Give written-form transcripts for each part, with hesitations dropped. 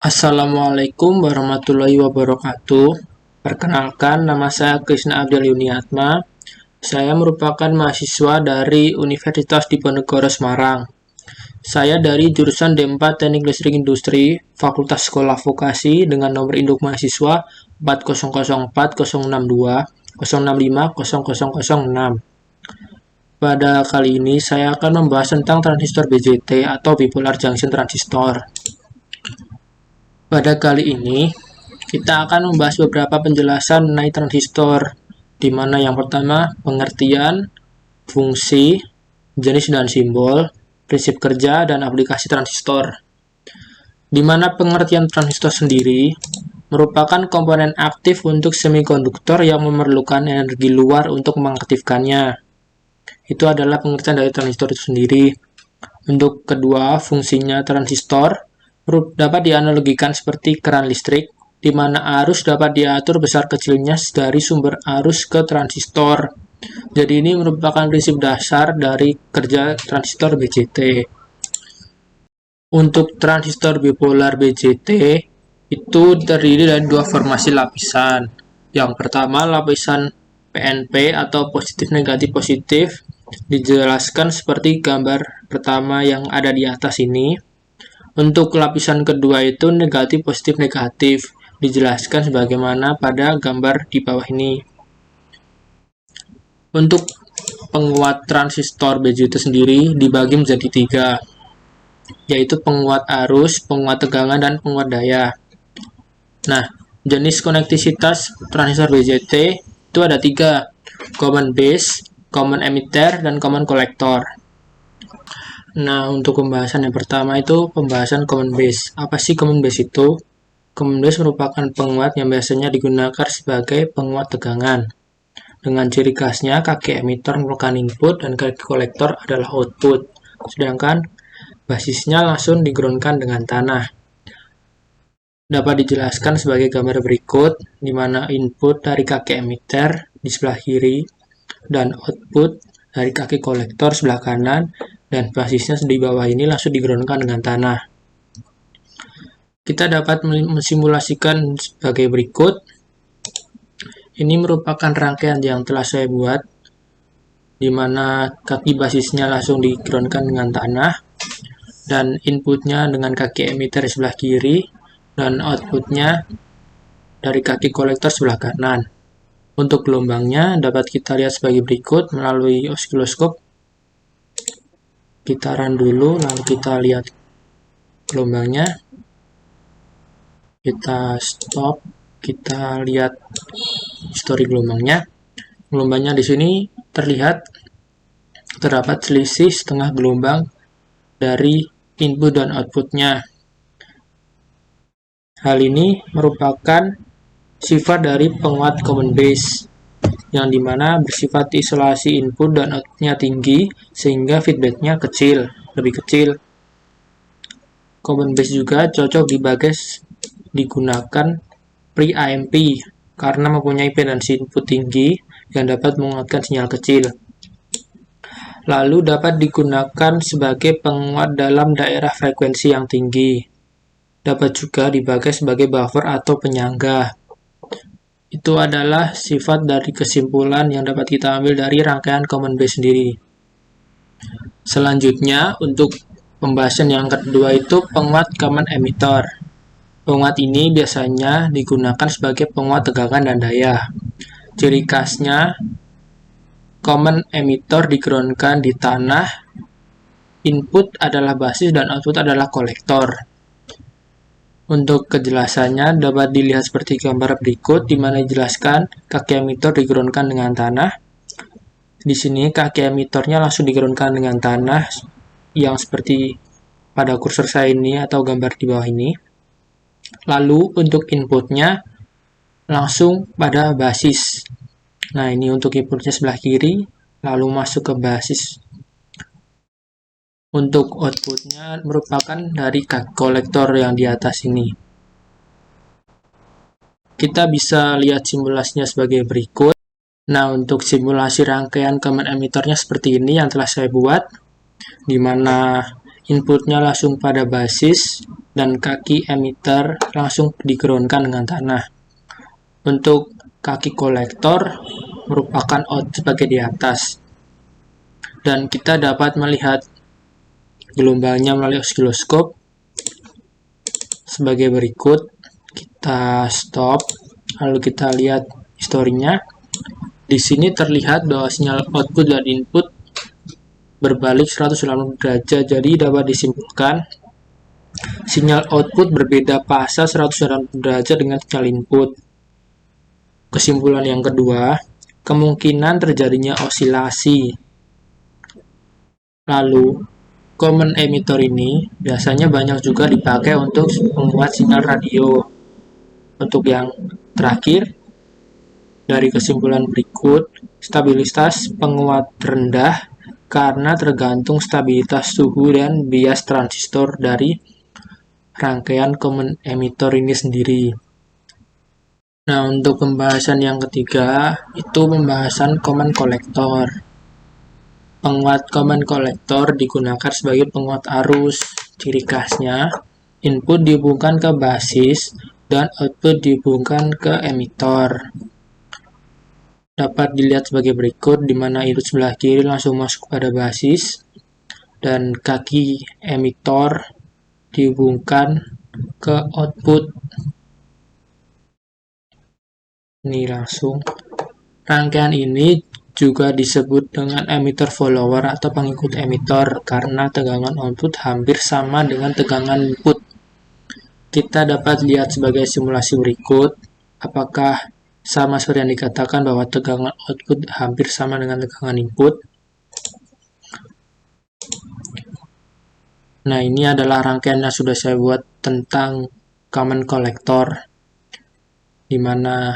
Assalamualaikum warahmatullahi wabarakatuh. Perkenalkan, nama saya Krisna Abdel Yuniatma. Saya merupakan mahasiswa dari Universitas Diponegoro Semarang. Saya dari jurusan D4 Teknik Listrik Industri, Fakultas Sekolah Vokasi dengan nomor induk mahasiswa 4004040650006. Pada kali ini saya akan membahas tentang transistor BJT atau bipolar junction transistor. Pada kali ini, kita akan membahas beberapa penjelasan mengenai transistor, di mana yang pertama, pengertian, fungsi, jenis dan simbol, prinsip kerja, dan aplikasi transistor. Di mana pengertian transistor sendiri merupakan komponen aktif untuk semikonduktor yang memerlukan energi luar untuk mengaktifkannya. Itu adalah pengertian dari transistor itu sendiri. Untuk kedua, fungsinya transistor dapat dianalogikan seperti keran listrik, di mana arus dapat diatur besar kecilnya dari sumber arus ke transistor. Jadi ini merupakan prinsip dasar dari kerja transistor BJT. Untuk transistor bipolar BJT, itu terdiri dari dua formasi lapisan. Yang pertama, lapisan PNP atau positif negatif positif, dijelaskan seperti gambar pertama yang ada di atas ini. Untuk lapisan kedua itu negatif positif negatif, dijelaskan sebagaimana pada gambar di bawah ini. Untuk penguat transistor BJT sendiri dibagi menjadi tiga, yaitu penguat arus, penguat tegangan, dan penguat daya. Nah, jenis konektivitas transistor BJT itu ada tiga, common base, common emitter, dan common collector. Nah, untuk pembahasan yang pertama itu pembahasan common base. Apa sih common base itu? Common base merupakan penguat yang biasanya digunakan sebagai penguat tegangan. Dengan ciri khasnya, kaki emitter merupakan input dan kaki kolektor adalah output. Sedangkan basisnya langsung digroundkan dengan tanah. Dapat dijelaskan sebagai gambar berikut, di mana input dari kaki emitter di sebelah kiri dan output dari kaki kolektor sebelah kanan, dan basisnya di bawah ini langsung digroundkan dengan tanah. Kita dapat mensimulasikan sebagai berikut. Ini merupakan rangkaian yang telah saya buat, di mana kaki basisnya langsung digroundkan dengan tanah, dan inputnya dengan kaki emitter sebelah kiri, dan outputnya dari kaki kolektor sebelah kanan. Untuk gelombangnya dapat kita lihat sebagai berikut melalui osiloskop. Kita run dulu, lalu kita lihat gelombangnya. Kita stop, kita lihat histori gelombangnya. Gelombangnya di sini terlihat terdapat selisih setengah gelombang dari input dan outputnya. Hal ini merupakan sifat dari penguat common base, yang dimana bersifat isolasi input dan outputnya tinggi sehingga feedbacknya lebih kecil. Common base juga cocok digunakan pre-IMP karena mempunyai impedansi input tinggi yang dapat menguatkan sinyal kecil. Lalu dapat digunakan sebagai penguat dalam daerah frekuensi yang tinggi. Dapat juga dipakai sebagai buffer atau penyangga. Itu adalah sifat dari kesimpulan yang dapat kita ambil dari rangkaian common base sendiri. Selanjutnya, untuk pembahasan yang kedua itu penguat common emitter. Penguat ini biasanya digunakan sebagai penguat tegangan dan daya. Ciri khasnya, common emitter digroundkan di tanah, input adalah basis dan output adalah kolektor. Untuk kejelasannya dapat dilihat seperti gambar berikut, di mana dijelaskan kaki emitter digroundkan dengan tanah. Di sini kaki emitternya langsung digroundkan dengan tanah, yang seperti pada kursor saya ini atau gambar di bawah ini. Lalu untuk inputnya langsung pada basis. Nah, ini untuk inputnya sebelah kiri, lalu masuk ke basis. Untuk outputnya merupakan dari kaki kolektor yang di atas ini. Kita bisa lihat simulasinya sebagai berikut. Nah, untuk simulasi rangkaian common emitternya seperti ini yang telah saya buat, di mana inputnya langsung pada basis, dan kaki emitter langsung di-groundkan dengan tanah. Untuk kaki kolektor merupakan output bagian di atas. Dan kita dapat melihat gelombangnya melalui osiloskop sebagai berikut. Kita stop, lalu kita lihat historinya. Di sini terlihat bahwa sinyal output dan input berbalik 180 derajat, jadi dapat disimpulkan sinyal output berbeda fase 180 derajat dengan sinyal input. Kesimpulan yang kedua, kemungkinan terjadinya osilasi. Lalu, common emitter ini biasanya banyak juga dipakai untuk membuat sinyal radio. Untuk yang terakhir, dari kesimpulan berikut, stabilitas penguat rendah karena tergantung stabilitas suhu dan bias transistor dari rangkaian common emitter ini sendiri. Nah, untuk pembahasan yang ketiga, itu pembahasan common collector. Penguat common collector digunakan sebagai penguat arus. Ciri khasnya, input dihubungkan ke basis dan output dihubungkan ke emitter. Dapat dilihat sebagai berikut, di mana input sebelah kiri langsung masuk pada basis dan kaki emitter dihubungkan ke output. Ini langsung. Rangkaian ini juga disebut dengan emitter follower atau pengikut emitter karena tegangan output hampir sama dengan tegangan input. Kita dapat lihat sebagai simulasi berikut, apakah sama seperti yang dikatakan bahwa tegangan output hampir sama dengan tegangan input. Nah, ini adalah rangkaian yang sudah saya buat tentang common collector, di mana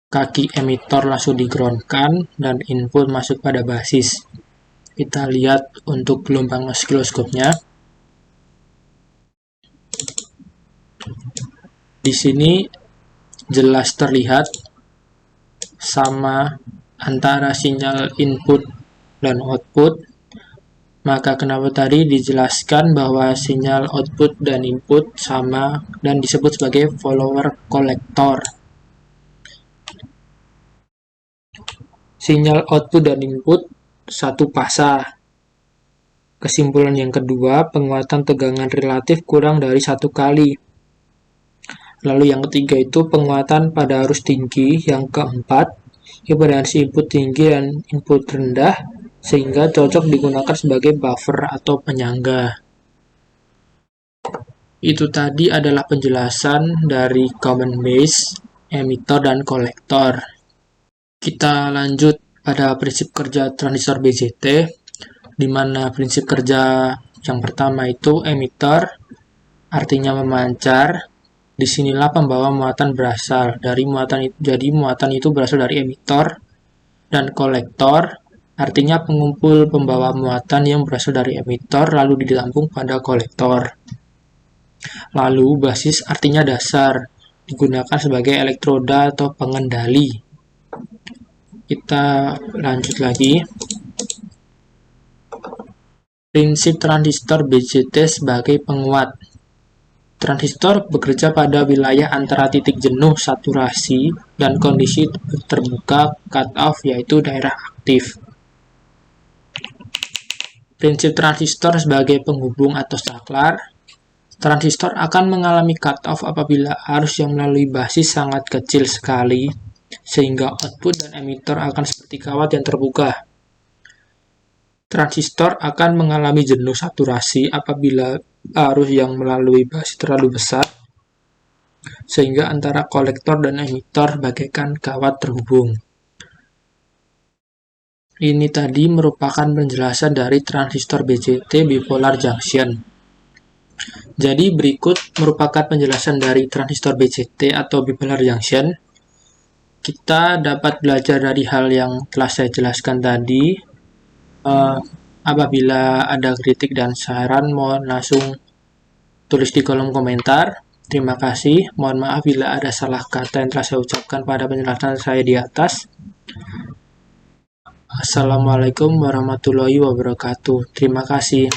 kaki emitter langsung di-groundkan dan input masuk pada basis. Kita lihat untuk gelombang osiloskopnya. Di sini jelas terlihat sama antara sinyal input dan output. Maka kenapa tadi dijelaskan bahwa sinyal output dan input sama dan disebut sebagai follower collector. Sinyal output dan input satu fasa. Kesimpulan yang kedua, penguatan tegangan relatif kurang dari 1 kali. Lalu yang ketiga itu penguatan pada arus tinggi. Yang keempat, impedansi input tinggi dan input rendah, sehingga cocok digunakan sebagai buffer atau penyangga. Itu tadi adalah penjelasan dari common base, emitter, dan kolektor. Kita lanjut pada prinsip kerja transistor BJT, di mana prinsip kerja yang pertama itu emitter, artinya memancar. Disinilah pembawa muatan berasal dari muatan, jadi muatan itu berasal dari emitter. Dan kolektor, artinya pengumpul pembawa muatan yang berasal dari emitter lalu ditampung pada kolektor. Lalu basis artinya dasar, digunakan sebagai elektroda atau pengendali. Kita lanjut lagi. Prinsip transistor BJT sebagai penguat. Transistor bekerja pada wilayah antara titik jenuh saturasi dan kondisi terbuka cut-off, yaitu daerah aktif. Prinsip transistor sebagai penghubung atau saklar. Transistor akan mengalami cut-off apabila arus yang melalui basis sangat kecil sekali, sehingga output dan emitter akan seperti kawat yang terbuka. Transistor akan mengalami jenuh saturasi apabila arus yang melalui basis terlalu besar, sehingga antara kolektor dan emitter bagaikan kawat terhubung. Ini tadi merupakan penjelasan dari transistor BJT bipolar junction. Jadi berikut merupakan penjelasan dari transistor BJT atau bipolar junction. Kita dapat belajar dari hal yang telah saya jelaskan tadi. Apabila ada kritik dan saran, mohon langsung tulis di kolom komentar. Terima kasih. Mohon maaf bila ada salah kata yang telah saya ucapkan pada penjelasan saya di atas. Assalamualaikum warahmatullahi wabarakatuh. Terima kasih.